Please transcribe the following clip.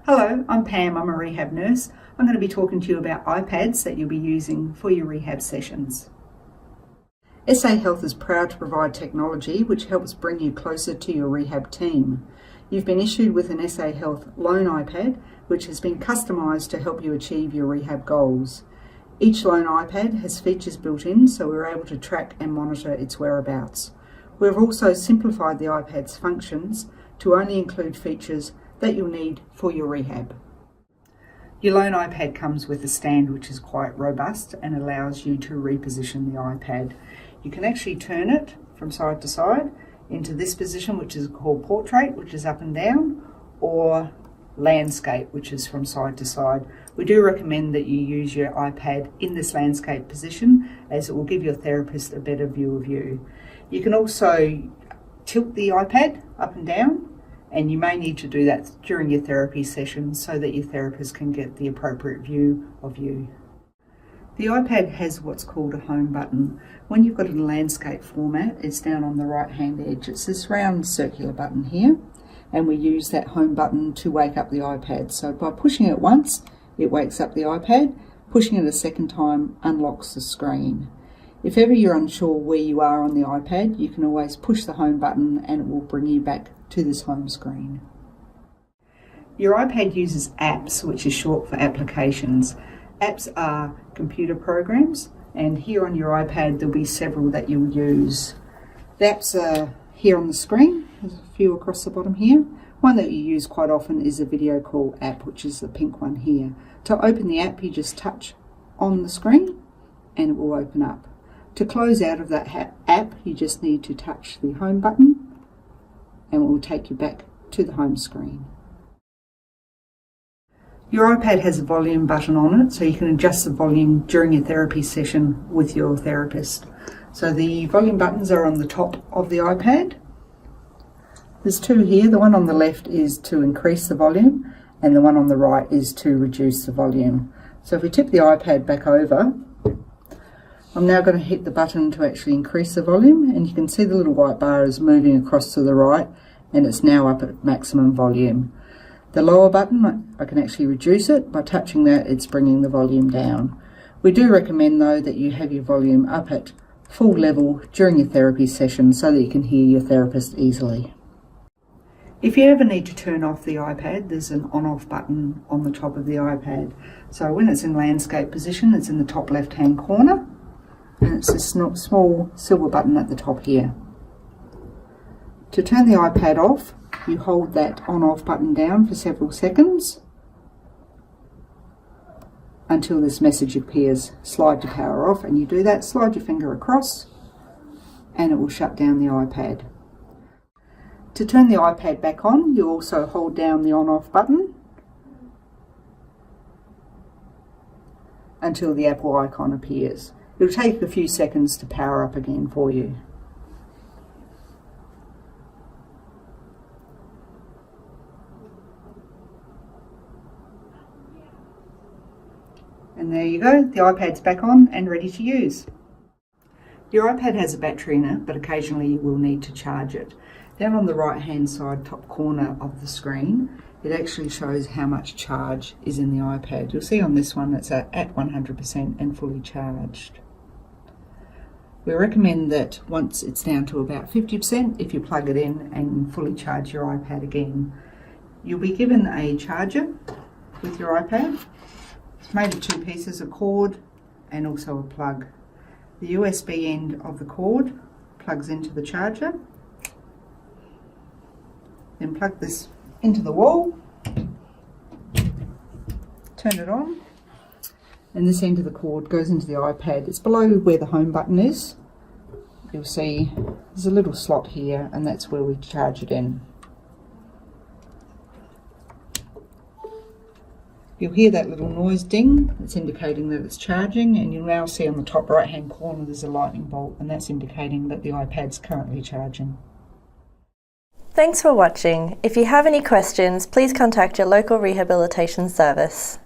Hello, I'm Pam, I'm a rehab nurse. I'm going to be talking to you about iPads that you'll be using for your rehab sessions. SA Health is proud to provide technology which helps bring you closer to your rehab team. You've been issued with an SA Health Loan iPad which has been customised to help you achieve your rehab goals. Each loan iPad has features built in so we're able to track and monitor its whereabouts. We've also simplified the iPad's functions to only include features that you'll need for your rehab. Your loan iPad comes with a stand which is quite robust and allows you to reposition the iPad. You can actually turn it from side to side into this position, which is called portrait, which is up and down, or landscape, which is from side to side. We do recommend that you use your iPad in this landscape position as it will give your therapist a better view of you. You can also tilt the iPad up and down, and you may need to do that during your therapy session so that your therapist can get the appropriate view of you. The iPad has what's called a home button. When you've got it in landscape format, it's down on the right hand edge. It's this round circular button here, and we use that home button to wake up the iPad. So by pushing it once, it wakes up the iPad. Pushing it a second time unlocks the screen. If ever you're unsure where you are on the iPad, you can always push the home button and it will bring you back to this home screen. Your iPad uses apps, which is short for applications. Apps are computer programs, and here on your iPad there'll be several that you'll use. The apps are here on the screen. There's a few across the bottom here. One that you use quite often is the video call app, which is the pink one here. To open the app, you just touch on the screen and it will open up. To close out of that app, you just need to touch the home button and it will take you back to the home screen. Your iPad has a volume button on it, so you can adjust the volume during your therapy session with your therapist. So the volume buttons are on the top of the iPad. There's two here. The one on the left is to increase the volume and the one on the right is to reduce the volume. So if we tip the iPad back over, I'm now going to hit the button to actually increase the volume, and you can see the little white bar is moving across to the right and it's now up at maximum volume. The lower button, I can actually reduce it. By touching that, it's bringing the volume down. We do recommend though that you have your volume up at full level during your therapy session so that you can hear your therapist easily. If you ever need to turn off the iPad, there's an on-off button on the top of the iPad. So when it's in landscape position, it's in the top left-hand corner, and it's this small silver button at the top here. To turn the iPad off, you hold that on-off button down for several seconds until this message appears, slide to power off, and you do that, slide your finger across and it will shut down the iPad. To turn the iPad back on, you also hold down the on-off button until the Apple icon appears. It'll take a few seconds to power up again for you. And there you go, the iPad's back on and ready to use. Your iPad has a battery in it, but occasionally you will need to charge it. Down on the right hand side top corner of the screen, it actually shows how much charge is in the iPad. You'll see on this one it's at 100% and fully charged. We recommend that once it's down to about 50%, if you plug it in and fully charge your iPad again. You'll be given a charger with your iPad. It's made of two pieces, a cord and also a plug. The USB end of the cord plugs into the charger. Then plug this into the wall, turn it on, and this end of the cord goes into the iPad. It's below where the home button is. You'll see there's a little slot here and that's where we charge it in. You'll hear that little noise ding, that's indicating that it's charging, and you'll now see on the top right hand corner there's a lightning bolt, and that's indicating that the iPad's currently charging. Thanks for watching. If you have any questions, please contact your local rehabilitation service.